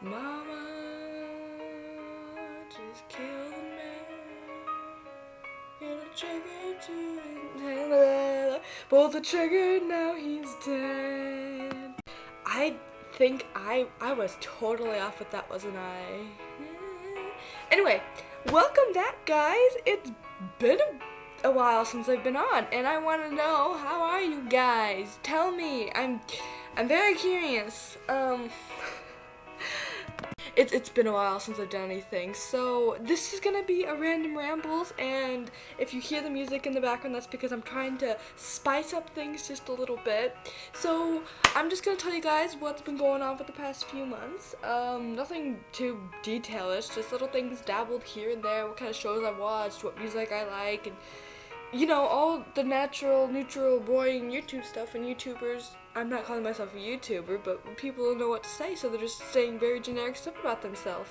Mama just killed a man. Pull the trigger pull the trigger, now he's dead. I think I was totally off with that, wasn't I? Anyway, welcome back, guys. It's been a while since I've been on, and I want to know, how are you guys? Tell me. I'm very curious. It's been a while since I've done anything, so this is gonna be a random rambles, and if you hear the music in the background, that's because I'm trying to spice up things just a little bit. So I'm just gonna tell you guys what's been going on for the past few months. Nothing too detailed, just little things dabbled here and there, what kind of shows I watched, what music I like, and you know, all the natural, neutral, boring YouTube stuff. And YouTubers, I'm not calling myself a YouTuber, but people don't know what to say, so they're just saying very generic stuff about themselves.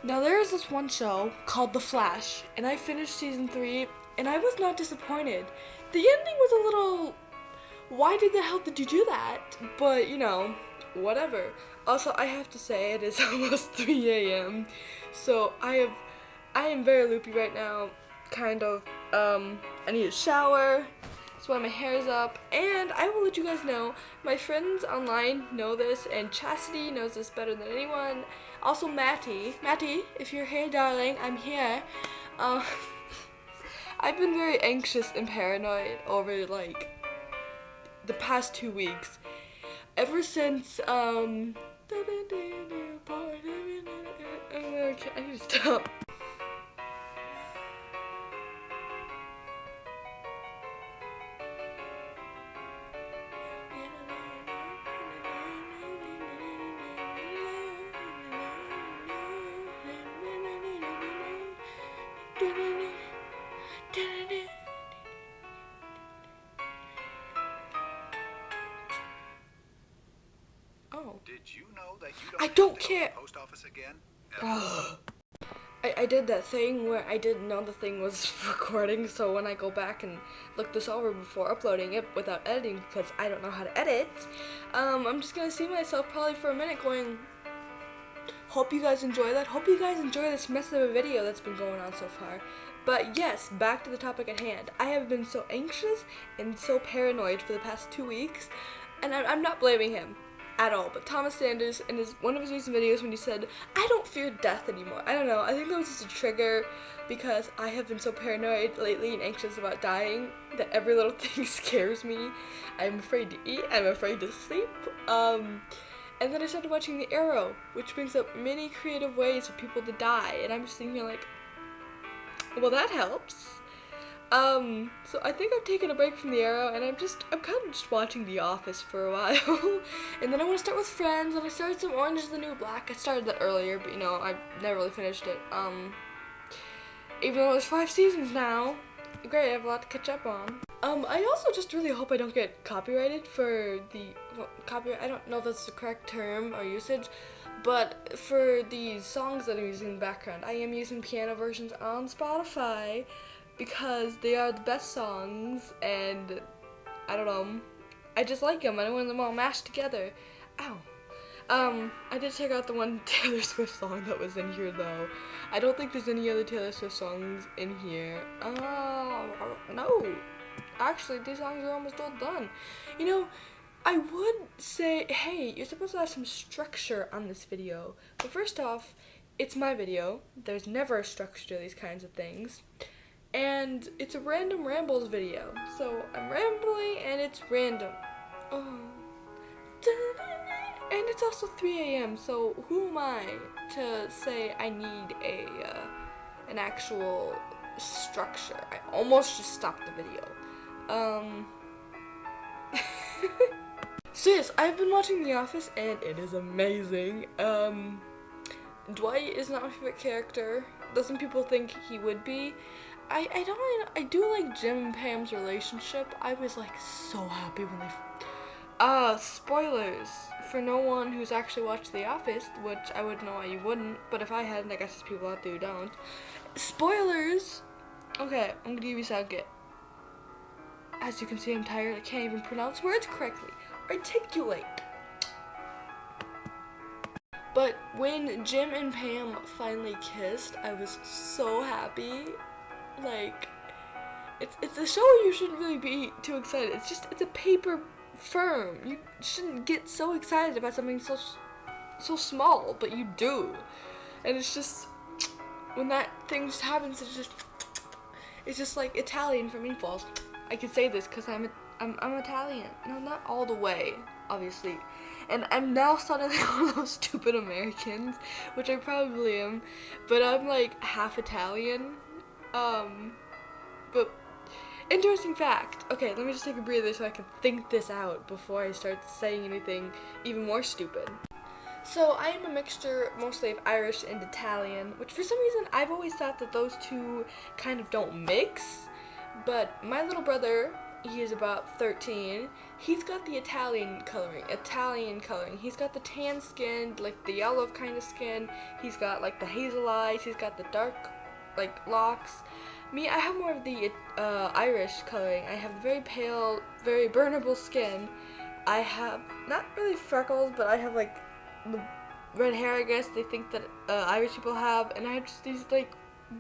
Now, there is this one show called The Flash, and I finished season 3, and I was not disappointed. The ending was a little, why the hell did you do that? But, you know, whatever. Also, I have to say, it is almost 3 a.m., so I am very loopy right now, kind of. I need a shower, that's why my hair's up, and I will let you guys know, my friends online know this, and Chastity knows this better than anyone. Also Matty, if you're here, darling, I'm here. I've been very anxious and paranoid over, like, the past 2 weeks. Ever since, okay, I need to stop. Oh. Did you know that you I don't have to go to care. the post office again? I did that thing where I didn't know the thing was recording, so when I go back and look this over before uploading it without editing, because I don't know how to edit, I'm just gonna see myself probably for a minute going, hope you guys enjoy that. Hope you guys enjoy this mess of a video that's been going on so far. But yes, back to the topic at hand. I have been so anxious and so paranoid for the past 2 weeks, and I'm not blaming him at all, but Thomas Sanders, in one of his recent videos, when he said, I don't fear death anymore. I don't know, I think that was just a trigger, because I have been so paranoid lately and anxious about dying that every little thing scares me. I'm afraid to eat, I'm afraid to sleep, and then I started watching The Arrow, which brings up many creative ways for people to die, and I'm just thinking like, well, that helps. So I think I've taken a break from The Arrow, and I'm kind of just watching The Office for a while. And then I want to start with Friends, and I started some Orange is the New Black. I started that earlier, but you know, I never really finished it. Even though there's 5 seasons now, great, I have a lot to catch up on. I also just really hope I don't get copyrighted for copyright, I don't know if that's the correct term or usage, but for the songs that I'm using in the background, I am using piano versions on Spotify, because they are the best songs, and I don't know, I just like them. I don't want them all mashed together. Ow. I did check out the one Taylor Swift song that was in here, though. I don't think there's any other Taylor Swift songs in here. No. Actually, these songs are almost all done. You know, I would say, hey, you're supposed to have some structure on this video. But first off, it's my video. There's never a structure to these kinds of things. And it's a random rambles video, so I'm rambling and it's random. Oh. And it's also 3 a.m., so who am I to say I need an actual structure? I almost just stopped the video. So yes, I've been watching The Office, and it is amazing. Dwight is not my favorite character, though some people think he would be. I do like Jim and Pam's relationship. I was like so happy when they spoilers for no one who's actually watched The Office, which I wouldn't know why you wouldn't, but if I hadn't, I guess there's people out there who don't. Spoilers! Okay, I'm gonna give you a second. As you can see, I'm tired. I can't even pronounce words correctly. Articulate. But when Jim and Pam finally kissed, I was so happy. Like, it's a show you shouldn't really be too excited. It's a paper firm. You shouldn't get so excited about something so small, but you do. And it's just, when that thing just happens, it's just like Italian for meatballs. I can say this because I'm Italian. No, not all the way, obviously. And I'm now starting like one of those stupid Americans, which I probably am, but I'm like half Italian. But interesting fact. Okay, let me just take a breather so I can think this out before I start saying anything even more stupid. So I am a mixture mostly of Irish and Italian, which for some reason I've always thought that those two kind of don't mix. But my little brother, he is about 13, he's got the Italian coloring. He's got the tan skin, like the yellow kind of skin. He's got like the hazel eyes. He's got the dark, like, locks. Me, I have more of the Irish coloring. I have very pale, very burnable skin. I have not really freckles, but I have like the red hair, I guess they think that Irish people have, and I have just these like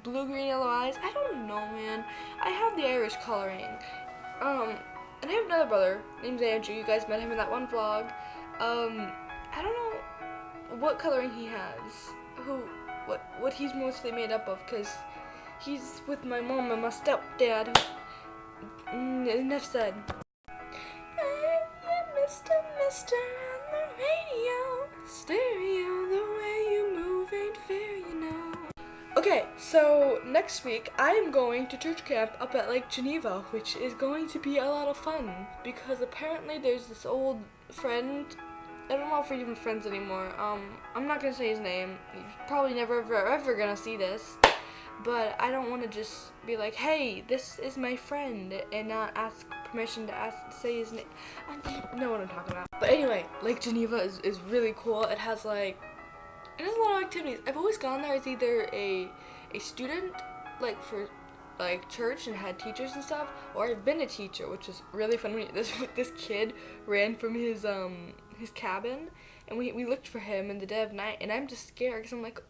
blue, green, yellow eyes. I don't know, man. I have the Irish coloring. And I have another brother named Andrew. You guys met him in that one vlog. I don't know what coloring he has. What he's mostly made up of, because he's with my mom and my stepdad. Enough said. Mister on the radio, stereo, the way you move ain't fair, you know. Okay, so next week I am going to church camp up at Lake Geneva, which is going to be a lot of fun, because apparently there's this old friend. I don't know if we're even friends anymore. I'm not gonna say his name. He's probably never ever gonna see this. But I don't want to just be like, hey, this is my friend, and not ask permission to say his name. I know what I'm talking about. But anyway, Lake Geneva is really cool. It has a lot of activities. I've always gone there as either a student, like for like church and had teachers and stuff, or I've been a teacher, which is really fun. This kid ran from his cabin, and we looked for him in the dead of night, and I'm just scared because I'm like,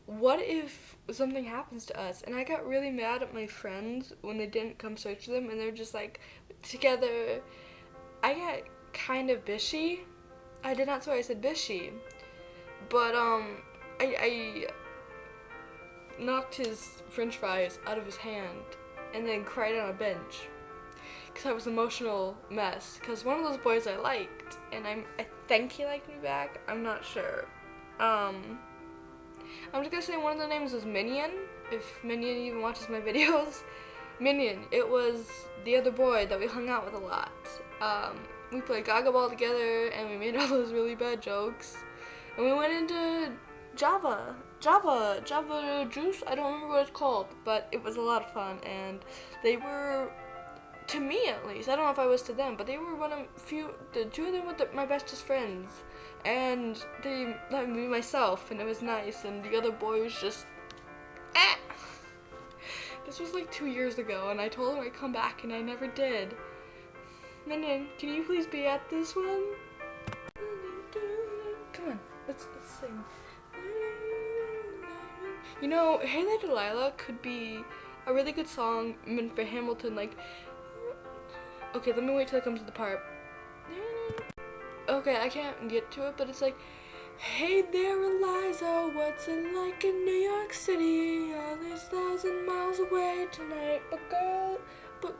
what if something happens to us? And I got really mad at my friends when they didn't come search them, and they're just like, together. I got kind of bishy. I did not swear, I said bishy. But, I knocked his french fries out of his hand and then cried on a bench. Because I was an emotional mess. Because one of those boys I liked, and I think he liked me back. I'm not sure. I'm just gonna say one of the names was Minion, if Minion even watches my videos. Minion, it was the other boy that we hung out with a lot. We played Gaga Ball together, and we made all those really bad jokes. And we went into Java Juice, I don't remember what it's called, but it was a lot of fun, and they were, to me at least, I don't know if I was to them, but they were the two of them were my bestest friends. And they let me be myself, and it was nice, and the other boy was just, This was like 2 years ago, and I told him I'd come back, and I never did. Minion, can you please be at this one? Come on, let's sing. You know, Hey There Delilah could be a really good song meant for Hamilton, like, okay, let me wait till it comes to the part. Okay, I can't get to it, but it's like, hey there, Eliza, what's it like in New York City? All these 1,000 miles away tonight, but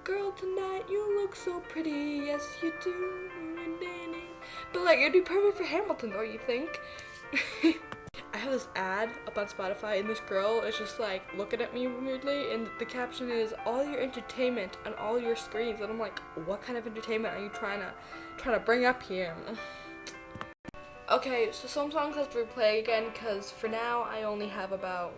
girl, tonight you look so pretty, yes you do. But like, it'd be perfect for Hamilton, don't you think? I have this ad up on Spotify, and this girl is just like looking at me weirdly, and the caption is, all your entertainment on all your screens, and I'm like, what kind of entertainment are you trying to bring up here? Okay, so some songs have to replay again, because for now I only have about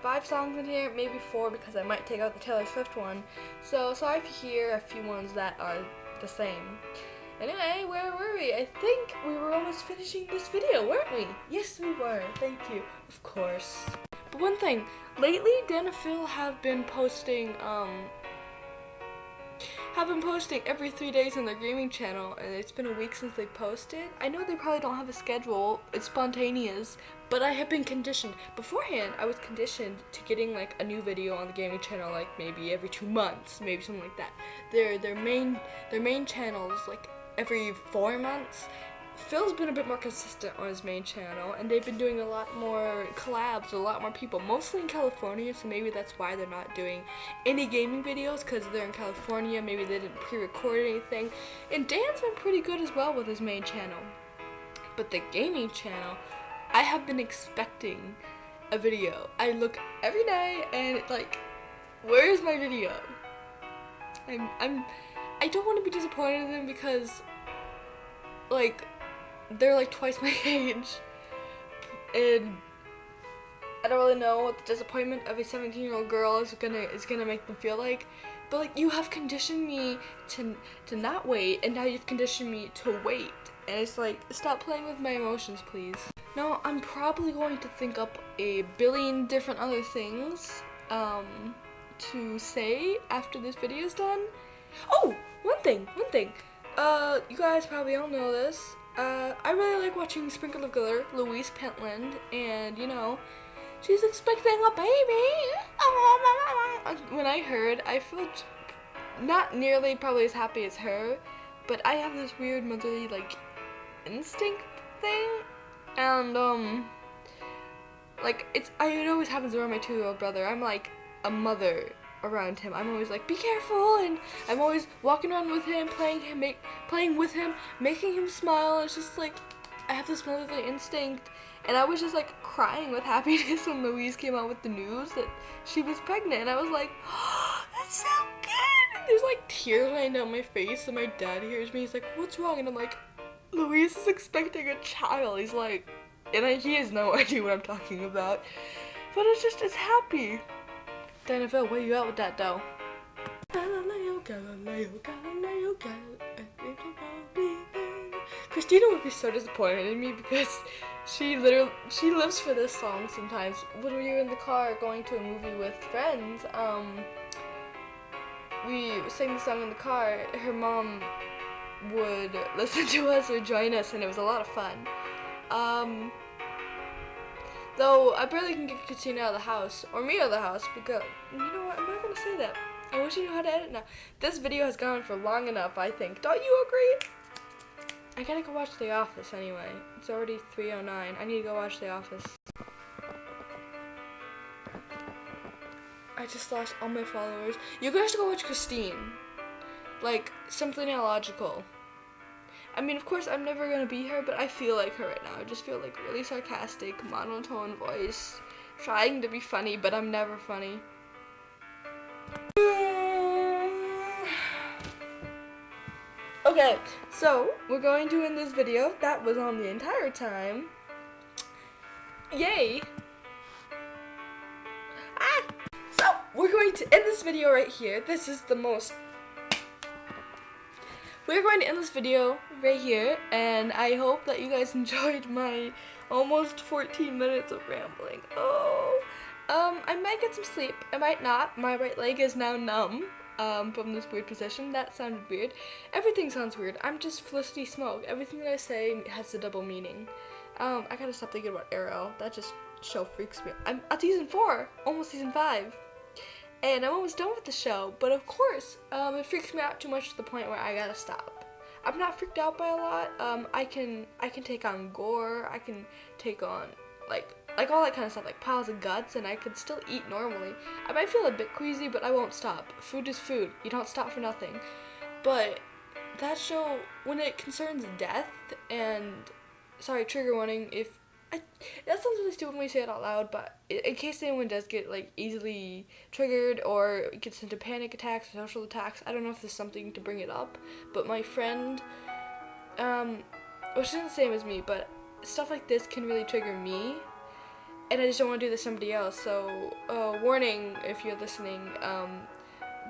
5 songs in here, maybe 4, because I might take out the Taylor Swift one. So sorry if you hear a few ones that are the same. Anyway, where were we? I think we were almost finishing this video, weren't we? Yes, we were. Thank you. Of course. But one thing, lately Dan and Phil have been posting have been posting every 3 days on their gaming channel, and it's been a week since they posted. I know they probably don't have a schedule, it's spontaneous, but I have been conditioned. Beforehand, I was conditioned to getting like a new video on the gaming channel like maybe every 2 months, maybe something like that. Their main channels like every 4 months. Phil's been a bit more consistent on his main channel, and they've been doing a lot more collabs with a lot more people, mostly in California, so maybe that's why they're not doing any gaming videos, because they're in California. Maybe they didn't pre-record anything. And Dan's been pretty good as well with his main channel. But the gaming channel, I have been expecting a video. I look every day and it's like, where's my video? I don't want to be disappointed in them because like they're like twice my age, and I don't really know what the disappointment of a 17-year-old girl is gonna make them feel like. But like, you have conditioned me to not wait, and now you've conditioned me to wait, and it's like, stop playing with my emotions, please. No, I'm probably going to think up a billion different other things to say after this video is done. Oh, one thing. You guys probably all know this. I really like watching Sprinkle of Glitter, Louise Pentland, and you know, she's expecting a baby. When I heard, I felt not nearly probably as happy as her, but I have this weird motherly like instinct thing, and like it always happens around my 2-year-old brother. I'm like a mother around him. I'm always like, be careful, and I'm always walking around with him, playing with him, making him smile. It's just like, I have this motherly instinct, and I was just like crying with happiness when Louise came out with the news that she was pregnant, and I was like, oh, that's so good. And there's like tears running down my face, and my dad hears me. He's like, what's wrong? And I'm like, Louise is expecting a child. He's like, and he has no idea what I'm talking about, but it's happy. Phil, where you at with that though? Christina would be so disappointed in me because she lives for this song sometimes. When we were in the car going to a movie with friends, we sang the song in the car. Her mom would listen to us or join us, and it was a lot of fun. Though I barely can get Christina out of the house, or me out of the house, because, you know what, I'm not going to say that. I wish I knew how to edit now. This video has gone on for long enough, I think. Don't you agree? I gotta go watch The Office anyway. It's already 3:09. I need to go watch The Office. I just lost all my followers. You guys should go watch Christine. Like, something illogical. I mean, of course, I'm never gonna be her, but I feel like her right now. I just feel like really sarcastic, monotone voice, trying to be funny, but I'm never funny. Okay, so we're going to end this video. That was on the entire time. Yay! So, we're going to end this video right here. We're going to end this video right here, and I hope that you guys enjoyed my almost 14 minutes of rambling. I might get some sleep. I might not. My right leg is now numb from this weird position. That sounded weird. Everything sounds weird. I'm just Felicity Smoke. Everything that I say has a double meaning. I gotta stop thinking about Arrow. That just show freaks me. I'm at season 4, almost season 5. And I'm almost done with the show, but of course, it freaks me out too much to the point where I gotta stop. I'm not freaked out by a lot. I can take on gore. I can take on like all that kind of stuff, like piles of guts, and I could still eat normally. I might feel a bit queasy, but I won't stop. Food is food. You don't stop for nothing. But that show, when it concerns death, and sorry, trigger warning if. That sounds really stupid when we say it out loud, but in case anyone does get like easily triggered or gets into panic attacks or social attacks, I don't know if there's something to bring it up, but my friend, well, she's not the same as me, but stuff like this can really trigger me, and I just don't want to do this to somebody else, so warning if you're listening,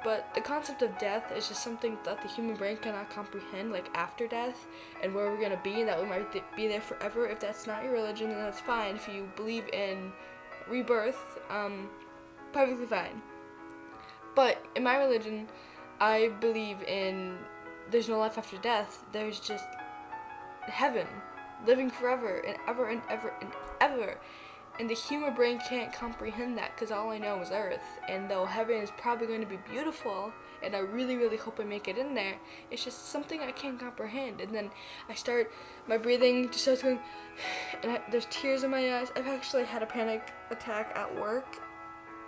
but the concept of death is just something that the human brain cannot comprehend, like after death, and where we're going to be, and that we might be there forever. If that's not your religion, then that's fine. If you believe in rebirth, perfectly fine. But in my religion, I believe in there's no life after death. There's just heaven, living forever and ever and ever and ever. And the human brain can't comprehend that because all I know is Earth. And though heaven is probably going to be beautiful, and I really, really hope I make it in there, it's just something I can't comprehend. And then my breathing just starts going, and there's tears in my eyes. I've actually had a panic attack at work.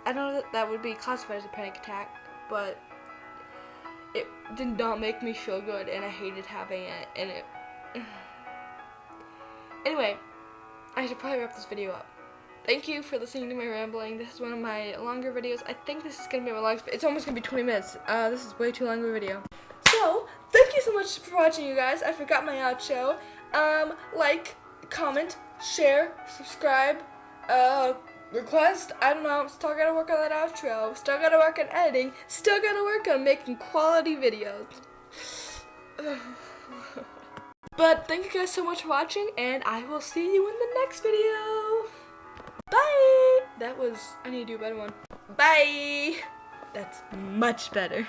I don't know that would be classified as a panic attack, but it did not make me feel good, and I hated having it, and it... Anyway, I should probably wrap this video up. Thank you for listening to my rambling. This is one of my longer videos. I think this is going to be my longest. It's almost going to be 20 minutes. This is way too long of a video. So, thank you so much for watching, you guys. I forgot my outro. Like, comment, share, subscribe, request. I don't know. Still got to work on that outro. Still got to work on editing. Still got to work on making quality videos. But thank you guys so much for watching, and I will see you in the next video. Bye! I need to do a better one. Bye! That's much better.